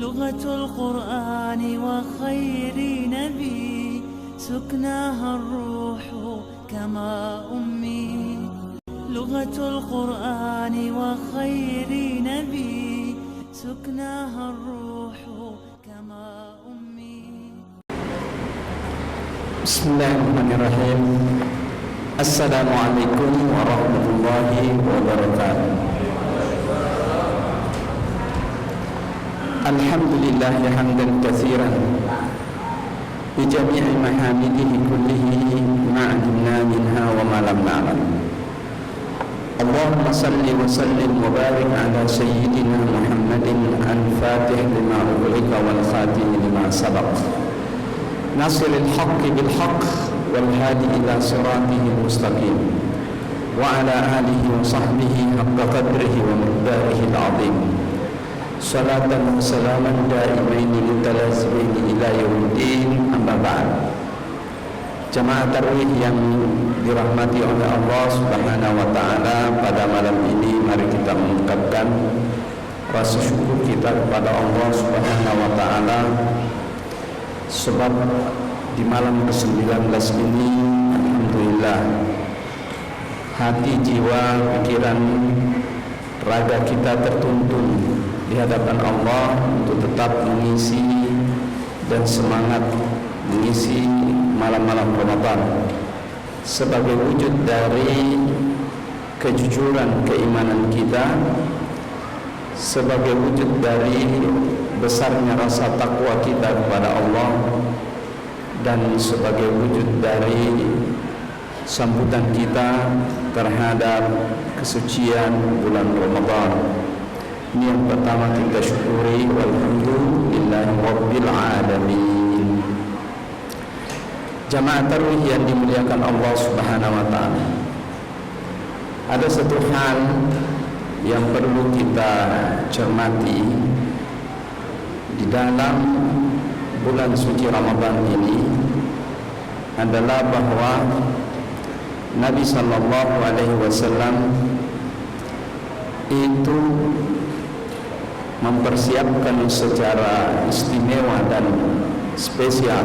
لغة القرآن وخير نبي سكناها الروح كما أمي لغة القرآن وخير نبي سكناها الروح كما أمي. بسم الله الرحمن الرحيم. السلام عليكم ورحمة الله وبركاته. الحمد لله حمدا كثيرا بجميع محامده كله ما علمنا منها وما لم نعلم. اللهم صل وسلم وبارك على سيدنا محمد الفاتح لما أغلق والخاتم لما سبق ناصر الحق بالحق والهادي إلى صراطه المستقيم وعلى آله وصحبه حق قدره ومقداره العظيم صلاة وسلاما دائمين متلازمين إلى يوم الدين. أما بعد. Jamaah tarawih yang dirahmati oleh Allah Subhanahu wa taala, pada malam ini mari kita mengucapkan rasa syukur kita kepada Allah Subhanahu wa taala sebab di malam ke-19 ini alhamdulillah hati, jiwa, pikiran, raga kita tertuntun di hadapan Allah untuk tetap mengisi dan semangat mengisi malam-malam Ramadan sebagai wujud dari kejujuran keimanan kita, sebagai wujud dari besarnya rasa takwa kita kepada Allah, dan sebagai wujud dari sambutan kita terhadap kesucian bulan Ramadan. Ini yang pertama kita syukuri, walhamdulillahi rabbil alamin. Jamaah tarawih yang dimuliakan Allah Subhanahu wa taala, ada satu hal yang perlu kita cermati di dalam bulan suci Ramadan ini adalah bahwa Nabi sallallahu alaihi wasallam itu mempersiapkan secara istimewa dan spesial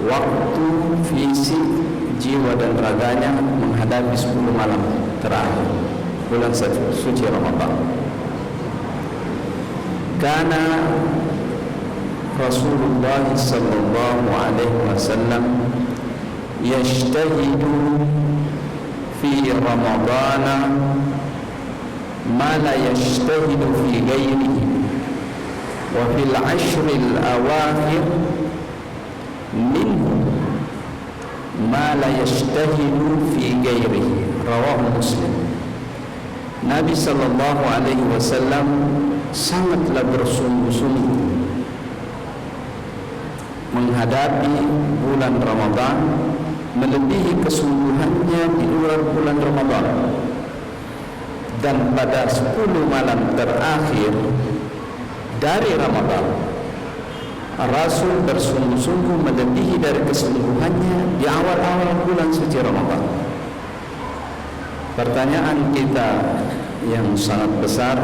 waktu, fisik, jiwa dan raganya menghadapi 10 malam terakhir bulan suci Ramadan. Karena Rasulullah sallallahu alaihi wasallam yajtahidu fi Ramadan ma la yajtahidu fi ghairihi wa fil ashril awakhir minhu ma la yajtahidu fi ghairihi. Rawahu Muslim. Nabi sallallahu alaihi wasallam sangatlah bersungguh-sungguh menghadapi bulan Ramadan, melebihi kesungguhannya di luar bulan Ramadan. Dan pada 10 malam terakhir dari Ramadan, Rasul bersungguh-sungguh melebihi dari kesungguhannya di awal-awal bulan suci Ramadan. Pertanyaan kita yang sangat besar,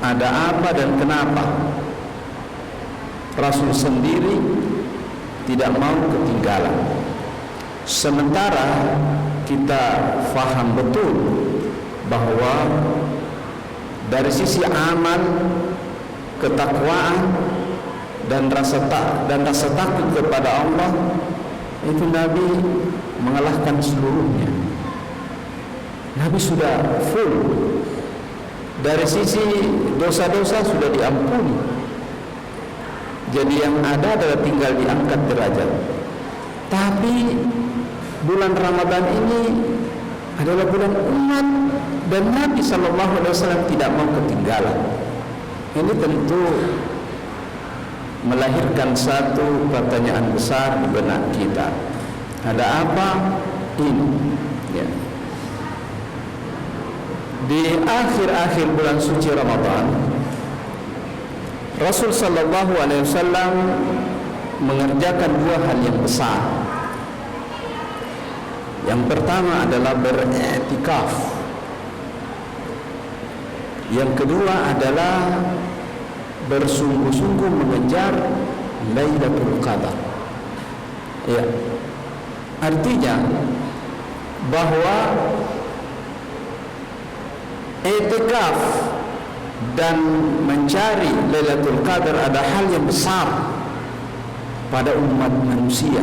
ada apa dan kenapa Rasul sendiri tidak mau ketinggalan, sementara kita faham betul bahwa dari sisi amal, ketakwaan dan rasa takut kepada Allah, itu Nabi mengalahkan seluruhnya. Nabi sudah full. Dari sisi dosa-dosa sudah diampuni. Jadi yang ada adalah tinggal diangkat derajat. Tapi bulan Ramadan ini adalah bulan umat, dan Nabi SAW tidak mau ketinggalan. Ini tentu melahirkan satu pertanyaan besar di benak kita. Ada apa ini? Ya. Di akhir-akhir bulan suci Ramadan, Rasul sallallahu alaihi wasallam mengerjakan 2 hal yang besar. Yang pertama adalah beriktikaf. Yang kedua adalah bersungguh-sungguh mengejar Lailatul Qadar. Ya. Artinya bahwa i'tikaf dan mencari Lailatul Qadar ada hal yang besar pada umat manusia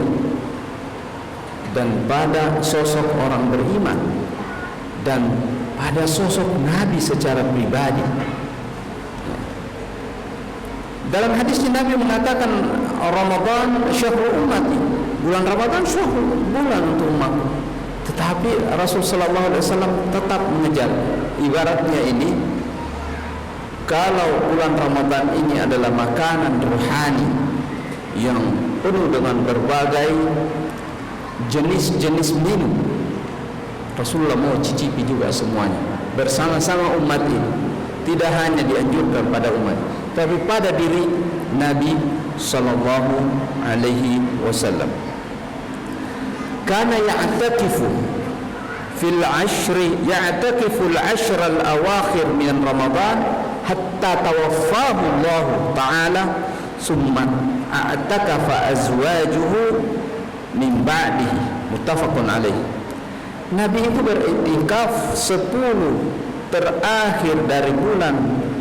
dan pada sosok orang beriman dan pada sosok Nabi secara pribadi. Dalam hadisnya Nabi mengatakan Ramadan syahrul ummati, bulan Ramadan syahrul, bulan untuk umatku. Tetapi Rasul sallallahu alaihi wasallam tetap mengejar. Ibaratnya ini, kalau bulan Ramadan ini adalah makanan rohani yang penuh dengan berbagai jenis-jenis minum, Rasulullah mau cicipi juga semuanya bersama-sama umat ini. Tidak hanya dianjurkan pada umat, tapi pada diri Nabi sallallahu alaihi wasallam. Kana ya'takifu fil ashri, ya'takifu al-ashr al-awakhir min Ramadan hatta tawaffahu Allah Ta'ala, summa a'takafa azwajuhu min ba'dihi, muttafaqun alaih. Nabi itu beriktikaf 10 terakhir dari bulan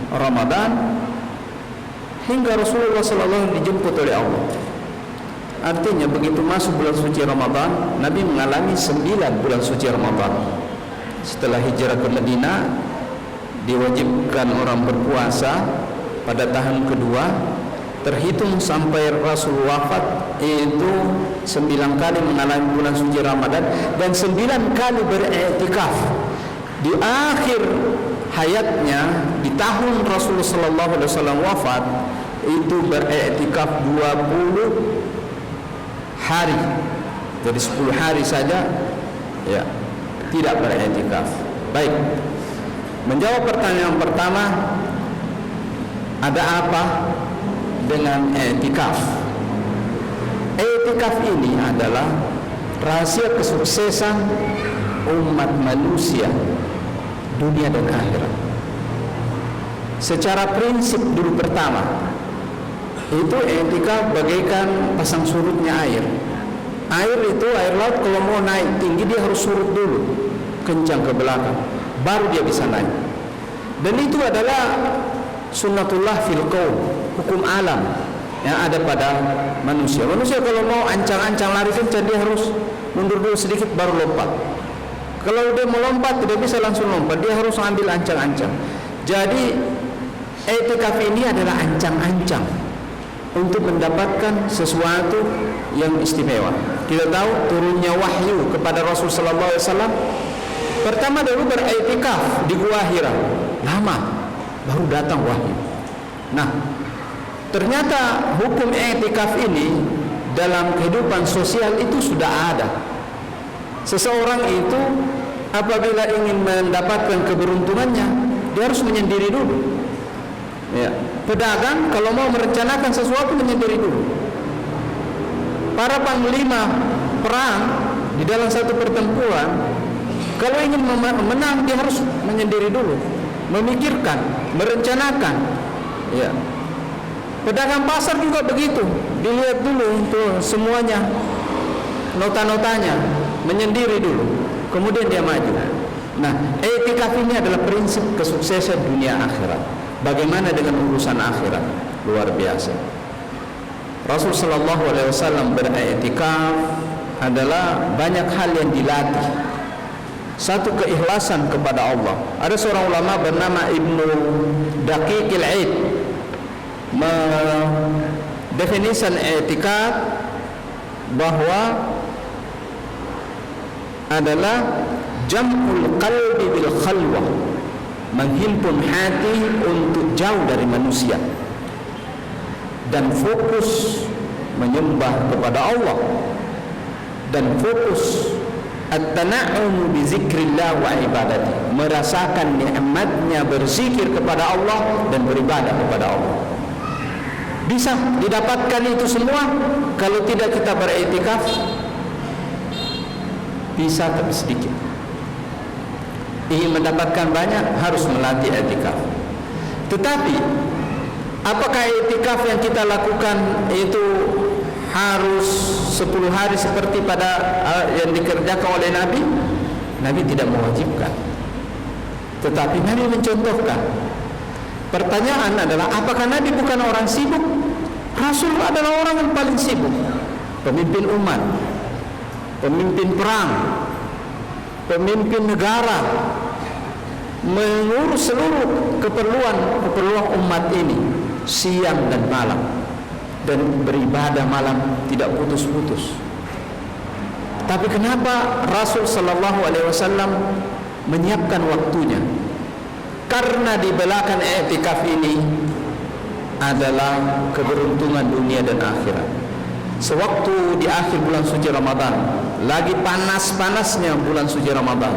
Ramadan hingga Rasulullah SAW dijemput oleh Allah. Artinya begitu masuk bulan suci Ramadan, Nabi mengalami 9 bulan suci Ramadan. Setelah hijrah ke Madinah, diwajibkan orang berpuasa pada tahun kedua, terhitung sampai Rasul wafat itu 9 kali mengalami bulan suci Ramadan dan 9 kali beriktikaf. Di akhir hayatnya, di tahun Rasulullah sallallahu alaihi wasallam wafat, itu beriktikaf 20 hari. Jadi 10 hari saja ya tidak beriktikaf. Baik. Menjawab pertanyaan pertama, ada apa dengan i'tikaf? I'tikaf ini adalah rahasia kesuksesan umat manusia dunia dan akhirat. Secara prinsip dulu pertama, itu i'tikaf bagaikan pasang surutnya air. Air itu, air laut kalau mau naik tinggi dia harus surut dulu, kencang ke belakang, baru dia bisa naik. Dan itu adalah sunnatullah fil qaum, hukum alam yang ada pada manusia. Manusia kalau mau ancang-ancang lari kencang, dia harus mundur dulu sedikit baru lompat. Kalau dia mau lompat tidak bisa langsung lompat, dia harus ambil ancang-ancang. Jadi i'tikaf ini adalah ancang-ancang untuk mendapatkan sesuatu yang istimewa. Kita tahu turunnya wahyu kepada Rasul sallallahu alaihi wasallam. Pertama dulu beriktikaf di Gua Hira, lama baru datang wahyu. Nah, ternyata hukum i'tikaf ini dalam kehidupan sosial itu sudah ada. Seseorang itu apabila ingin mendapatkan keberuntungannya, dia harus menyendiri dulu. Ya, pedagang kalau mau merencanakan sesuatu menyendiri dulu. Para panglima perang di dalam satu pertempuran, kalau ingin menang dia harus menyendiri dulu, memikirkan, merencanakan. Ya. Pedagang pasar juga begitu, dilihat dulu untuk semuanya, nota-notanya, menyendiri dulu, kemudian dia maju. Nah, i'tikaf ini adalah prinsip kesuksesan dunia akhirat. Bagaimana dengan urusan akhirat? Luar biasa. Rasul sallallahu alaihi wasallam beriktikaf adalah banyak hal yang dilatih. Satu, keikhlasan kepada Allah. Ada seorang ulama bernama Ibnu Daqiqil Aid mendefinisikan i'tikaf bahwa adalah jam'ul qalbi bil khalwah, menghimpun hati untuk jauh dari manusia dan fokus menyembah kepada Allah dan fokus at-tana'um bi zikrillah wa ibadati, merasakan nikmatnya berzikir kepada Allah dan beribadah kepada Allah. Bisa didapatkan itu semua kalau tidak kita beriktikaf? Bisa, tapi sedikit. Ingin mendapatkan banyak harus melatih i'tikaf. Tetapi Apakah i'tikaf yang kita lakukan itu harus 10 hari seperti pada yang dikerjakan oleh Nabi? Nabi tidak mewajibkan, tetapi Nabi mencontohkan. Pertanyaan adalah, apakah Nabi bukan orang sibuk? Rasul adalah orang yang paling sibuk, pemimpin umat, pemimpin perang, pemimpin negara, mengurus seluruh keperluan umat ini siang dan malam, dan beribadah malam tidak putus-putus. Tapi kenapa Rasul sallallahu alaihi wasallam menyiapkan waktunya? Karena di belakang i'tikaf ini adalah keberuntungan dunia dan akhirat. Sewaktu di akhir bulan suci Ramadan, lagi panas-panasnya bulan suci Ramadan,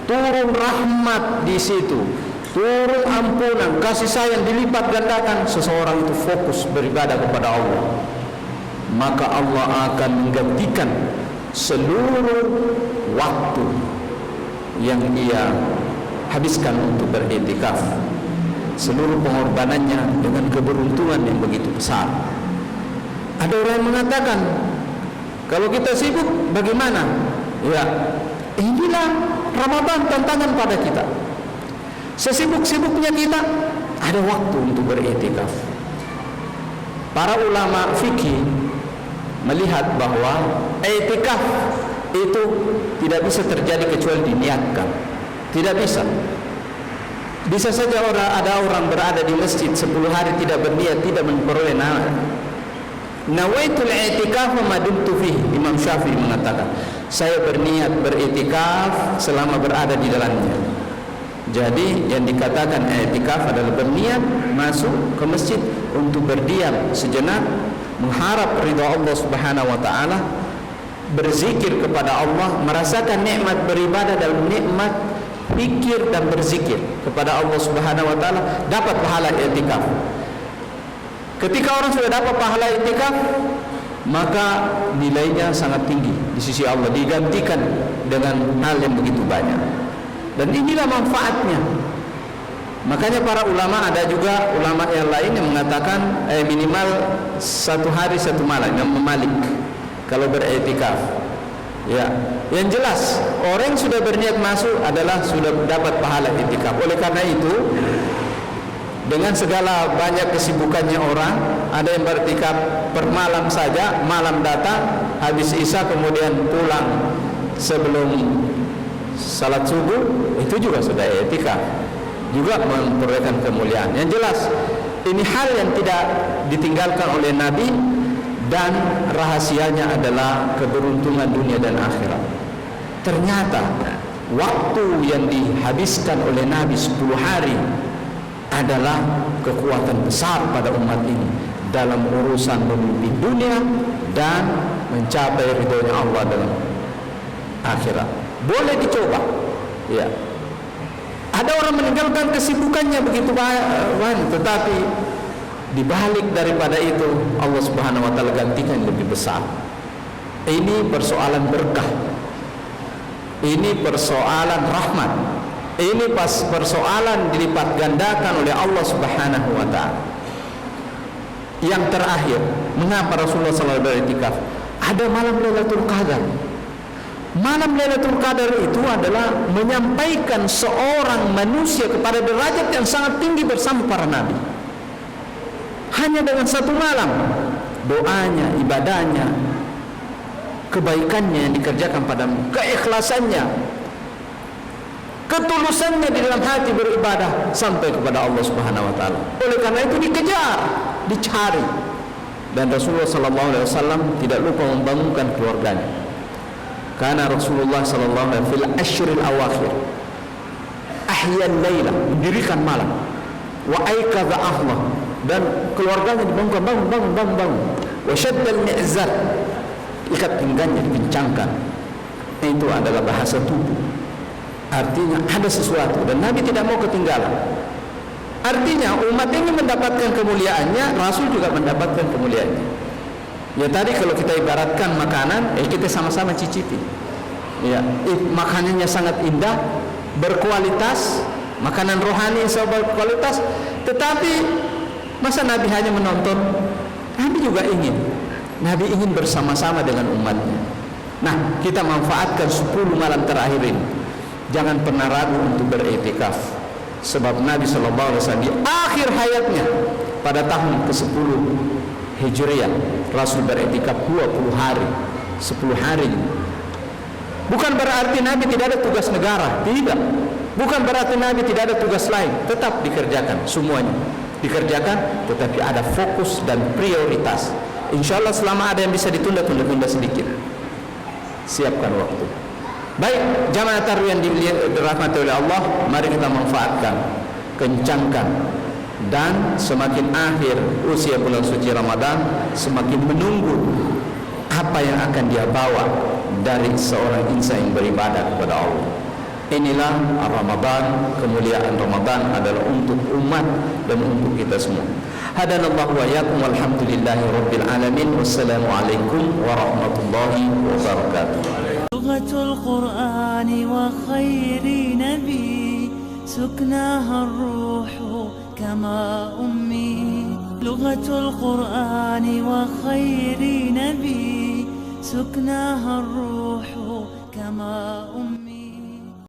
turun rahmat di situ, turun ampunan, kasih sayang dilipat gandakan. Seseorang itu fokus beribadah kepada Allah, maka Allah akan menggantikan seluruh waktu yang ia habiskan untuk beriktikaf, seluruh pengorbanannya dengan keberuntungan yang begitu besar. Ada orang yang mengatakan, kalau kita sibuk bagaimana? Ya, inilah Ramadan tantangan pada kita. Sesibuk-sibuknya kita, ada waktu untuk beriktikaf. Para ulama fikih melihat bahwa i'tikaf itu tidak bisa terjadi kecuali diniatkan. Tidak bisa. Bisa saja ada orang berada di masjid 10 hari tidak berniat, tidak memperoleh nawaitul i'tikaf ma dumtu fihi. Imam Syafi'i mengatakan, saya berniat beriktikaf selama berada di dalamnya. Jadi yang dikatakan i'tikaf adalah berniat masuk ke masjid untuk berdiam sejenak, mengharap ridha Allah Subhanahu wa taala, berzikir kepada Allah, merasakan nikmat beribadah dalam nikmat pikir dan berzikir kepada Allah Subhanahu wa taala, dapat pahala i'tikaf. Ketika orang sudah dapat pahala i'tikaf, maka nilainya sangat tinggi di sisi Allah, digantikan dengan hal yang begitu banyak. Dan inilah manfaatnya. Makanya para ulama, ada juga ulama yang lain yang mengatakan minimal 1 hari 1 malam, yang Malik kalau beriktikaf. Ya, yang jelas orang yang sudah berniat masuk adalah sudah dapat pahala i'tikaf. Oleh karena itu, dengan segala banyak kesibukannya orang, ada yang beriktikaf per malam saja, malam datang, habis isya kemudian pulang sebelum salat subuh, itu juga sudah i'tikaf, juga memperolehkan kemuliaan. Yang jelas ini hal yang tidak ditinggalkan oleh Nabi, dan rahasianya adalah keberuntungan dunia dan akhirat. Ternyata waktu yang dihabiskan oleh Nabi 10 hari adalah kekuatan besar pada umat ini dalam urusan memimpin dunia dan mencapai ridhonya Allah dalam akhirat. Boleh dicoba. Ya. Ada orang meninggalkan kesibukannya begitu banyak, tetapi di balik daripada itu Allah Subhanahu wa taala gantikan lebih besar. Ini persoalan berkah, ini persoalan rahmat, ini persoalan dilipat gandakan oleh Allah Subhanahu wa taala. Yang terakhir, mengapa Rasulullah SAW beriktikaf? Ada malam Lailatul Qadar. Malam Lailatul Qadar itu adalah menyampaikan seorang manusia kepada derajat yang sangat tinggi bersama para nabi. Hanya dengan 1 malam, doanya, ibadahnya, kebaikannya yang dikerjakan padamu, keikhlasannya, ketulusannya di dalam hati beribadah sampai kepada Allah Subhanahu wa taala. Oleh karena itu dikejar, dicari. Dan Rasulullah sallallahu alaihi wasallam tidak lupa membangunkan keluarganya. Karena Rasulullah sallallahu alaihi wasallam fil asyril awakhir ahyan laila, mendirikan malam, wa aikadha ahlah, dan keluarganya dibangun, bangun. Wa syaddal mi'zar, ikat pinggangnya dikencangkan. Itu adalah bahasa tubuh. Artinya ada sesuatu dan Nabi tidak mau ketinggalan. Artinya umat ini mendapatkan kemuliaannya, Rasul juga mendapatkan kemuliaannya. Ya tadi kalau kita ibaratkan makanan, kita sama-sama cicipi. Ya, makanannya sangat indah, berkualitas, makanan rohani yang berkualitas, tetapi Masa Nabi hanya menonton? Nabi juga ingin. Nabi ingin bersama-sama dengan umatnya. Nah, kita manfaatkan 10 malam terakhir ini. Jangan pernah ragu untuk beriktikaf. Sebab Nabi SAW di akhir hayatnya pada tahun ke-10 Hijriah, Rasul beriktikaf 20 hari, 10 hari. Bukan berarti Nabi tidak ada tugas negara, tidak. Bukan berarti Nabi tidak ada tugas lain, tetap dikerjakan semuanya. Dikerjakan, tetapi ada fokus dan prioritas. Insya Allah selama ada yang bisa ditunda sedikit. Siapkan waktu. Baik, jamaah tarawih yang dirahmati oleh Allah, mari kita manfaatkan, kencangkan, dan semakin akhir usia bulan suci Ramadan, semakin menunggu apa yang akan dia bawa dari seorang insan yang beribadah kepada Allah. Inilah Ramadan, kemuliaan Ramadan adalah untuk umat dan untuk kita semua. Hadanallahu wa iyyakum walhamdulillahi rabbil alamin. Wassalamualaikum warahmatullahi wabarakatuh. Lughatul Qur'an wa khairi nabi suknaha ar-ruh kama ummi. Lughatul Qur'an wa khairi nabi suknaha ar-ruh kama ummi.